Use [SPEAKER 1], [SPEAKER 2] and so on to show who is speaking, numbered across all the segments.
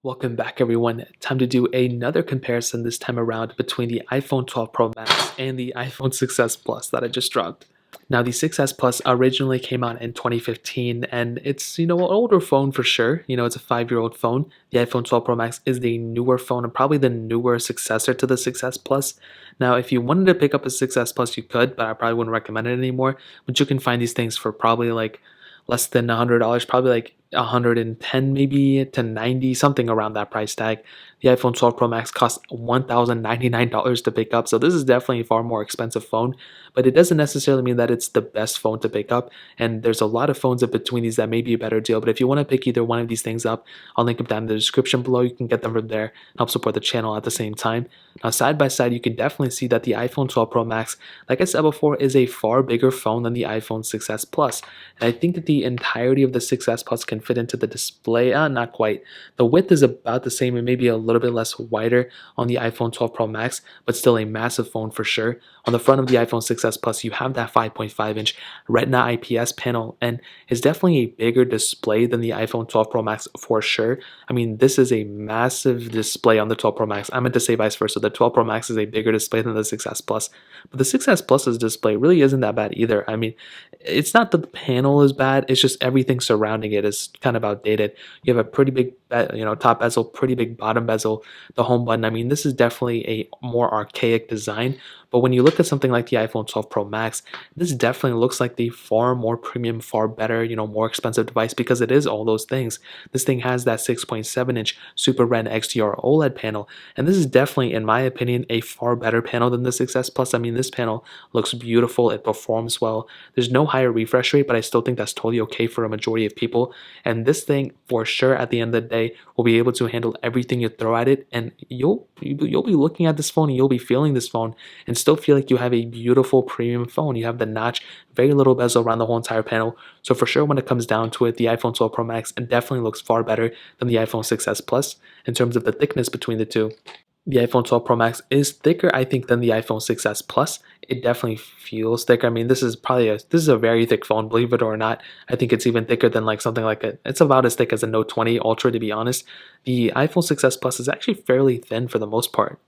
[SPEAKER 1] Welcome back, everyone. Time to do another comparison this time around between the iPhone 12 Pro Max and the iPhone 6s Plus that I just dropped. Now, the 6s Plus originally came out in 2015, and it's, an older phone for sure. It's a 5-year-old phone. The iPhone 12 Pro Max is the newer phone and probably the newer successor to the 6s Plus. Now, if you wanted to pick up a 6s Plus, you could, but I probably wouldn't recommend it anymore. But you can find these things for probably like less than $100, probably like 110 maybe to 90, something around that price tag. The iPhone 12 Pro Max costs $1,099 to pick up, so this is definitely a far more expensive phone, but it doesn't necessarily mean that it's the best phone to pick up, and there's a lot of phones in between these that may be a better deal. But if you want to pick either one of these things up, I'll link them down in the description below. You can get them from there and help support the channel at the same time. Now, side by side, you can definitely see that the iPhone 12 Pro Max, like I said before, is a far bigger phone than the iPhone 6s Plus. And I think that the entirety of the 6s Plus can fit into the display. Not quite. The width is about the same and maybe a little bit less wider on the iPhone 12 Pro Max, but still a massive phone for sure. On the front of the iPhone 6s Plus, you have that 5.5-inch Retina IPS panel, and it's definitely a bigger display than the iPhone 12 Pro Max for sure. I mean, this is a massive display on the 12 Pro Max. I meant to say vice versa. The 12 Pro Max is a bigger display than the 6s Plus, but the 6s Plus's display really isn't that bad either. I mean, it's not that the panel is bad, it's just everything surrounding it is kind of outdated. You have a pretty big top bezel, pretty big bottom bezel, the home button. I mean, this is definitely a more archaic design, but when you look at something like the iPhone 12 Pro Max, this definitely looks like the far more premium, far better, more expensive device, because it is all those things. This thing has that 6.7-inch Super Red XDR OLED panel, and this is definitely, in my opinion, a far better panel than the 6s Plus. I mean, this panel looks beautiful, it performs well. There's no higher refresh rate, but I still think that's totally okay for a majority of people. And this thing, for sure, at the end of the day, will be able to handle everything you throw at it, and you'll be looking at this phone and you'll be feeling this phone and still feel like you have a beautiful premium phone. You have the notch, very little bezel around the whole entire panel. So for sure, when it comes down to it, the iPhone 12 Pro Max definitely looks far better than the iPhone 6s Plus in terms of the thickness between the two. The iPhone 12 Pro Max is thicker, I think, than the iPhone 6s Plus. It definitely feels thicker. I mean, this is a very thick phone, believe it or not. I think it's even thicker than like something like it's about as thick as a Note 20 Ultra, to be honest. The iPhone 6s Plus is actually fairly thin for the most part.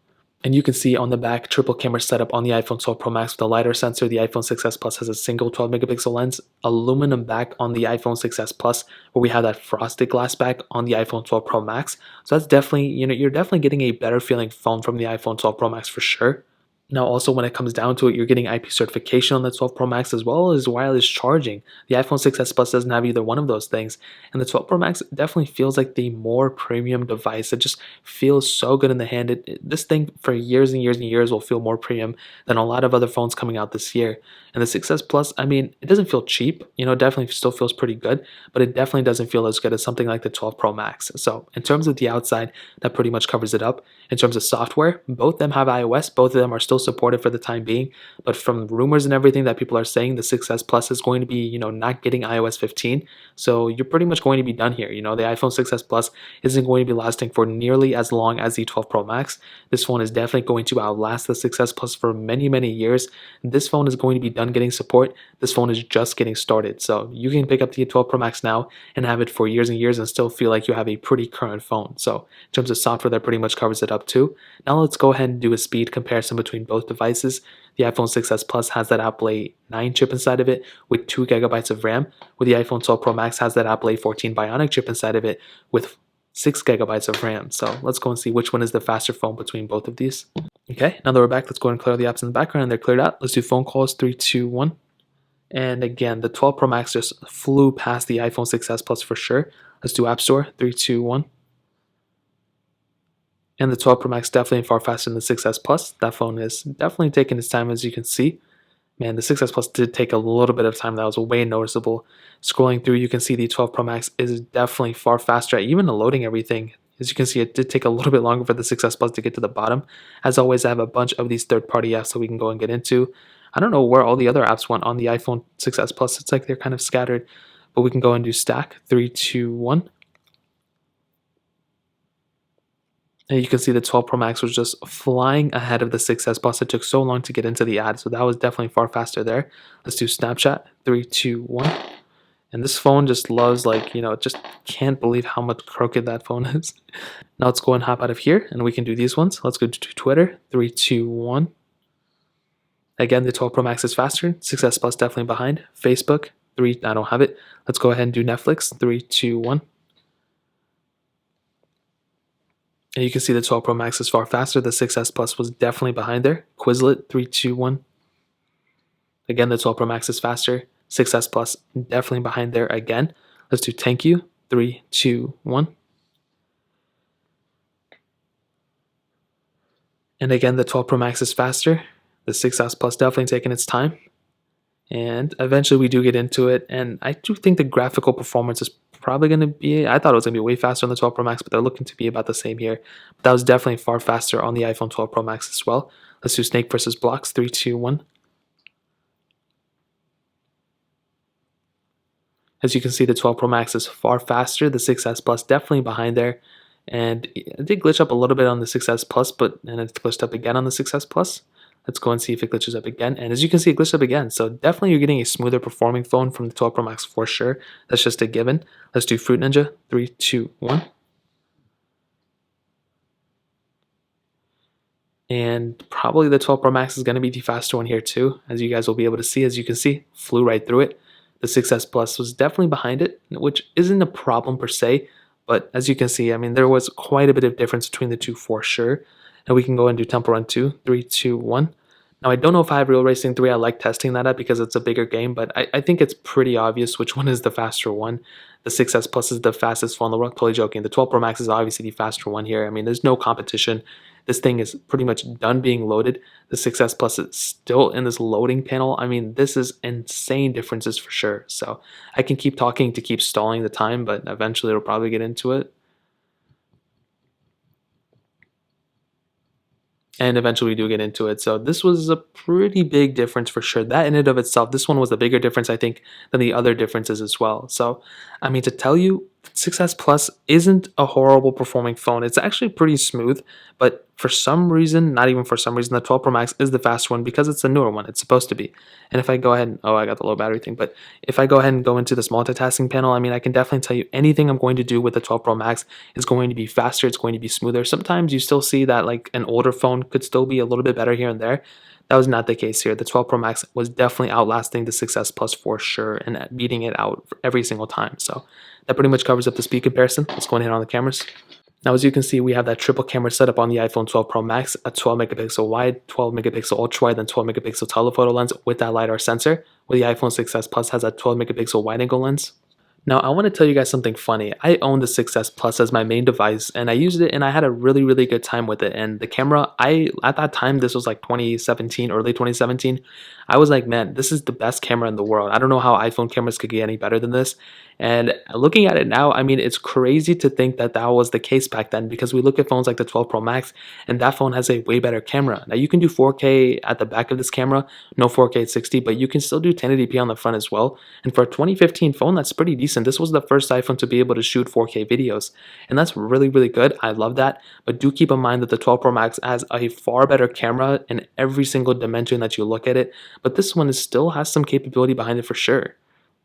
[SPEAKER 1] And you can see on the back, triple camera setup on the iPhone 12 Pro Max with a LiDAR sensor. The iPhone 6s Plus has a single 12 megapixel lens, aluminum back on the iPhone 6s Plus, where we have that frosted glass back on the iPhone 12 Pro Max. So that's definitely, you're definitely getting a better feeling phone from the iPhone 12 Pro Max for sure. Now, also, when it comes down to it, you're getting IP certification on the 12 Pro Max as well as wireless charging. The iPhone 6s Plus doesn't have either one of those things, and the 12 Pro Max definitely feels like the more premium device. It just feels so good in the hand. This thing for years and years and years will feel more premium than a lot of other phones coming out this year. And the 6s Plus, I mean, it doesn't feel cheap. It definitely still feels pretty good, but it definitely doesn't feel as good as something like the 12 Pro Max. So in terms of the outside, that pretty much covers it up. In terms of software, both of them have iOS. Both of them are still supported for the time being, but from rumors and everything that people are saying, the 6s Plus is going to be, not getting iOS 15. So you're pretty much going to be done here. The iPhone 6s Plus isn't going to be lasting for nearly as long as the 12 Pro Max. This phone is definitely going to outlast the 6s Plus for many, many years. This phone is going to be done getting support. This phone is just getting started. So you can pick up the 12 Pro Max now and have it for years and years and still feel like you have a pretty current phone. So in terms of software, that pretty much covers it up too. Now let's go ahead and do a speed comparison between both devices. The iPhone 6s Plus has that Apple A9 chip inside of it with 2 gigabytes of RAM, where the iPhone 12 Pro Max has that Apple A14 Bionic chip inside of it with 6 gigabytes of RAM. So let's go and see which one is the faster phone between both of these. Okay, now that we're back, let's go and clear the apps in the background, and they're cleared out. Let's do phone calls, 3, 2, 1. And again, the 12 Pro Max just flew past the iPhone 6s Plus for sure. Let's do App Store, 3, 2, 1. And the 12 Pro Max definitely far faster than the 6s Plus. That phone is definitely taking its time, as you can see. Man, the 6s Plus did take a little bit of time. That was way noticeable. Scrolling through, you can see the 12 Pro Max is definitely far faster at even loading everything. As you can see, it did take a little bit longer for the 6s Plus to get to the bottom. As always, I have a bunch of these third-party apps that we can go and get into. I don't know where all the other apps went on the iPhone 6s Plus. It's like they're kind of scattered. But we can go and do stack, 3, 2, 1. And you can see the 12 Pro Max was just flying ahead of the 6s Plus. It took so long to get into the ad, so that was definitely far faster there. Let's do Snapchat, 3, 2, 1. And this phone just loves, like, just can't believe how much crooked that phone is. Now let's go and hop out of here and we can do these ones. Let's go to Twitter. 3, 2, 1. Again, the 12 Pro Max is faster. 6S Plus definitely behind. Facebook, 3, I don't have it. Let's go ahead and do Netflix. 3, 2, 1. And you can see the 12 Pro Max is far faster. The 6S Plus was definitely behind there. Quizlet, 3, 2, 1. Again, the 12 Pro Max is faster. 6S Plus definitely behind there again. Let's do Thank You. 3, 2, 1. And again, the 12 Pro Max is faster. The 6S Plus definitely taking its time. And eventually we do get into it. And I do think the graphical performance is probably going to be, I thought it was going to be way faster on the 12 Pro Max, but they're looking to be about the same here. But that was definitely far faster on the iPhone 12 Pro Max as well. Let's do Snake versus Blocks. 3, 2, 1. As you can see, the 12 Pro Max is far faster. The 6S Plus definitely behind there. And it did glitch up a little bit on the 6S Plus, and it glitched up again on the 6S Plus. Let's go and see if it glitches up again. And as you can see, it glitched up again. So definitely you're getting a smoother performing phone from the 12 Pro Max for sure. That's just a given. Let's do Fruit Ninja. 3, 2, 1. And probably the 12 Pro Max is going to be the faster one here too, as you guys will be able to see. As you can see, flew right through it. The 6S Plus was definitely behind it, which isn't a problem per se. But as you can see, I mean, there was quite a bit of difference between the two for sure. And we can go and do Temple Run 2, 3, 2, 1. Now, I don't know if I have Real Racing 3. I like testing that up because it's a bigger game, but I think it's pretty obvious which one is the faster one. The 6S Plus is the fastest phone in the world. Totally joking. The 12 Pro Max is obviously the faster one here. I mean, there's no competition. This thing is pretty much done being loaded. The 6S Plus is still in this loading panel. I mean, this is insane differences for sure. So I can keep talking to keep stalling the time, but eventually it'll probably get into it. And eventually we do get into it. So this was a pretty big difference for sure. That in and of itself, this one was a bigger difference, I think, than the other differences as well. So, I mean, to tell you, 6S Plus isn't a horrible performing phone. It's actually pretty smooth, but for some reason, not even for some reason, the 12 Pro Max is the faster one because it's a newer one. It's supposed to be. And if I go ahead and, oh, I got the low battery thing, but if I go ahead and go into this multitasking panel, I mean, I can definitely tell you anything I'm going to do with the 12 Pro Max is going to be faster. It's going to be smoother. Sometimes you still see that like an older phone could still be a little bit better here and there. That was not the case here. The 12 Pro Max was definitely outlasting the 6S Plus for sure and beating it out every single time. So that pretty much covers up the speed comparison. Let's go ahead on the cameras. Now, as you can see, we have that triple camera setup on the iPhone 12 Pro Max, a 12 megapixel wide, 12 megapixel ultra wide, and 12 megapixel telephoto lens with that LiDAR sensor, where the iPhone 6S Plus has a 12 megapixel wide angle lens. Now, I want to tell you guys something funny. I own the 6S Plus as my main device, and I used it, and I had a really, really good time with it. And the camera, at that time, this was like 2017, early 2017, I was like, man, this is the best camera in the world. I don't know how iPhone cameras could get any better than this. And looking at it now, I mean, it's crazy to think that that was the case back then, because we look at phones like the 12 Pro Max, and that phone has a way better camera. Now, you can do 4K at the back of this camera, no 4K at 60, but you can still do 1080p on the front as well. And for a 2015 phone, that's pretty decent. This was the first iPhone to be able to shoot 4K videos, and that's really, really good. I love that. But do keep in mind that the 12 Pro Max has a far better camera in every single dimension that you look at it, but this one still has some capability behind it for sure.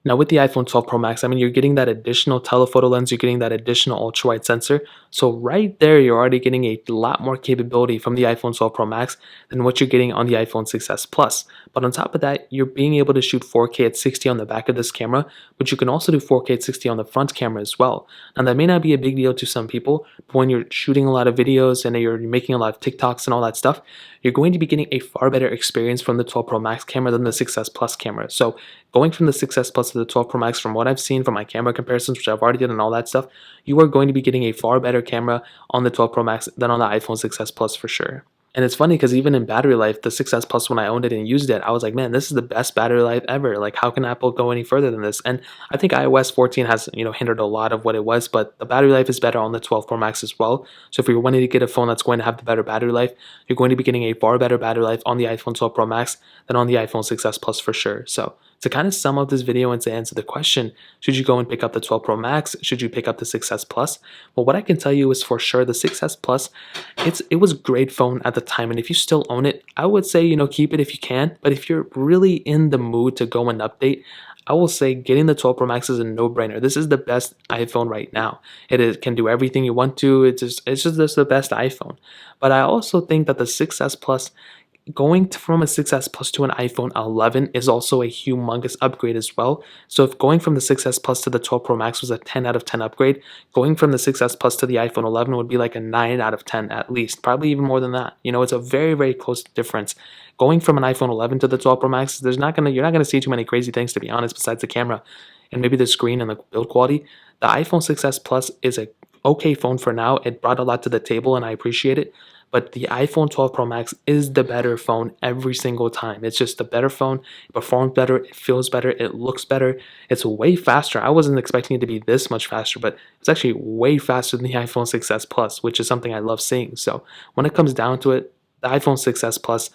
[SPEAKER 1] Now with the iPhone 12 Pro Max, I mean, you're getting that additional telephoto lens, you're getting that additional ultra-wide sensor. So right there, you're already getting a lot more capability from the iPhone 12 Pro Max than what you're getting on the iPhone 6s Plus. But on top of that, you're being able to shoot 4K at 60 on the back of this camera, but you can also do 4K at 60 on the front camera as well. Now that may not be a big deal to some people, but when you're shooting a lot of videos and you're making a lot of TikToks and all that stuff, you're going to be getting a far better experience from the 12 Pro Max camera than the 6s Plus camera. So going from the 6s Plus to the 12 Pro Max, from what I've seen from my camera comparisons, which I've already done and all that stuff, you are going to be getting a far better camera on the 12 Pro Max than on the iPhone 6s Plus for sure. And it's funny because even in battery life, the 6s Plus, when I owned it and used it, I was like, man, this is the best battery life ever. Like, how can Apple go any further than this? And I think iOS 14 has, hindered a lot of what it was, but the battery life is better on the 12 Pro Max as well. So if you're wanting to get a phone that's going to have the better battery life, you're going to be getting a far better battery life on the iPhone 12 Pro Max than on the iPhone 6s Plus for sure. So to kind of sum up this video and to answer the question, should you go and pick up the 12 Pro Max? Should you pick up the 6s Plus? Well, what I can tell you is for sure the 6s Plus, it was a great phone at the time. And if you still own it, I would say, keep it if you can. But if you're really in the mood to go and update, I will say getting the 12 Pro Max is a no-brainer. This is the best iPhone right now. Can do everything you want to. It's just the best iPhone. But I also think that the 6S Plus, from a 6S Plus to an iPhone 11 is also a humongous upgrade as well. So if going from the 6S Plus to the 12 Pro Max was a 10 out of 10 upgrade, going from the 6S Plus to the iPhone 11 would be like a 9 out of 10 at least, probably even more than that. It's a very, very close difference. Going from an iPhone 11 to the 12 Pro Max, you're not gonna see too many crazy things, to be honest, besides the camera and maybe the screen and the build quality. The iPhone 6S Plus is a okay phone for now. It brought a lot to the table and I appreciate it. But the iPhone 12 Pro Max is the better phone every single time. It's just the better phone. It performs better. It feels better. It looks better. It's way faster. I wasn't expecting it to be this much faster, but it's actually way faster than the iPhone 6S Plus, which is something I love seeing. So when it comes down to it, the iPhone 6S Plus,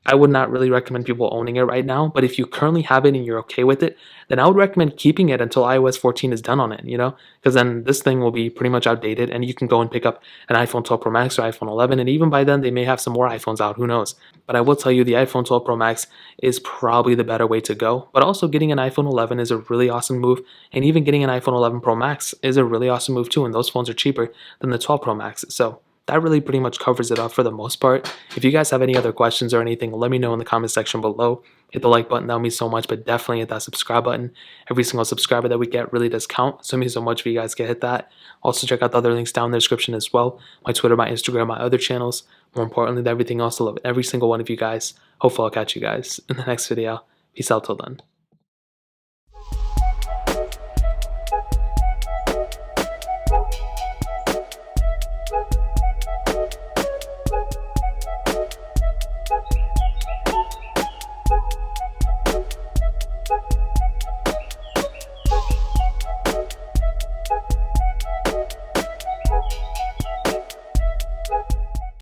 [SPEAKER 1] I would not really recommend people owning it right now, but if you currently have it and you're okay with it, then I would recommend keeping it until iOS 14 is done on it, because then this thing will be pretty much outdated and you can go and pick up an iPhone 12 Pro Max or iPhone 11, and even by then they may have some more iPhones out, who knows. But I will tell you the iPhone 12 Pro Max is probably the better way to go, but also getting an iPhone 11 is a really awesome move, and even getting an iPhone 11 Pro Max is a really awesome move too, and those phones are cheaper than the 12 Pro Max. So that really pretty much covers it up for the most part. If you guys have any other questions or anything, let me know in the comment section below. Hit the like button, that would mean so much, but definitely hit that subscribe button. Every single subscriber that we get really does count, so it means so much if you guys can hit that. Also check out the other links down in the description as well. My Twitter, my Instagram, my other channels. More importantly than everything else, I love every single one of you guys. Hopefully I'll catch you guys in the next video. Peace out till then.